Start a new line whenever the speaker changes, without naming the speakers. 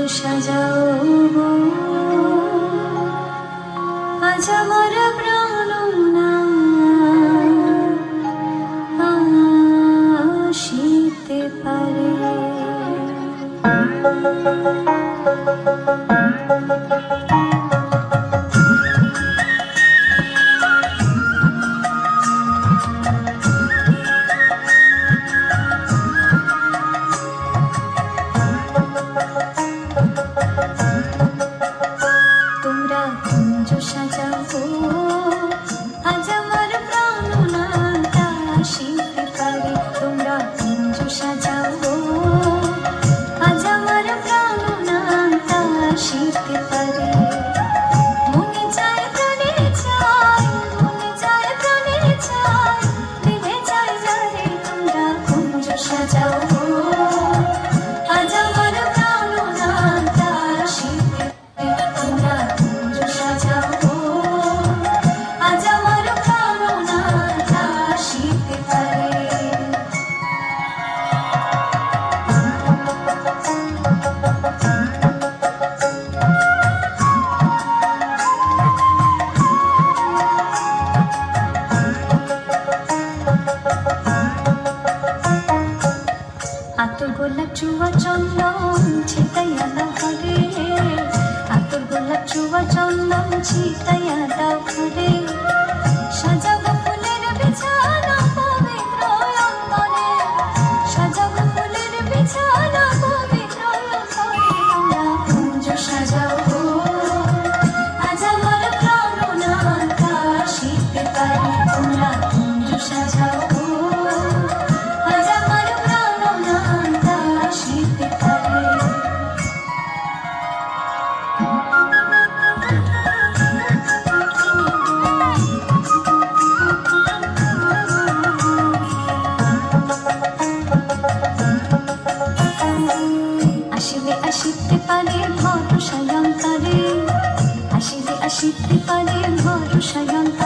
সাজাও গো, আজ আমার প্রাণনা আসিতে পারে। তোমরা কুঞ্জ সাজাও গো, আজ আমার প্রাণনা আসিতে পারে। তোমরা কুঞ্জ সাজাও গো, আজ আমার প্রাণনা আসিতে পারে। মনে চায় প্রাণে চায়, মনে চায় প্রাণে চায়, দিলে চায় যারে। তোমরা কুঞ্জ সাজাও গো, আজ আমার প্রাণনা আসিতে পারে। তোমরা কুঞ্জ সাজাও গো, আজ আমার প্রাণনা আসিতে পারে। আতর গোলাপ চুয়া চন্দন ছিটাইয়া দাও ঘরে, আতর গোলাপ চুয়া চন্দন ছিটাইয়া দাও ঘরে। সাজাবো ফুলের বিছানা পবিত্র অন্তরে, সাজাবো ফুলের বিছানা পবিত্র অন্তরে। তোমরা কুঞ্জ সাজাও গো, আজ আমার প্রাণনা আসিতে পারে। তোমরা কুঞ্জ সাজাও গো, আজ আমার প্রাণনা আসিতে পারে। আসিবে আসিতে পারে ভরসায় অন্তরে, আসিবে আসিতে পারে ভরসায় অন্তরে।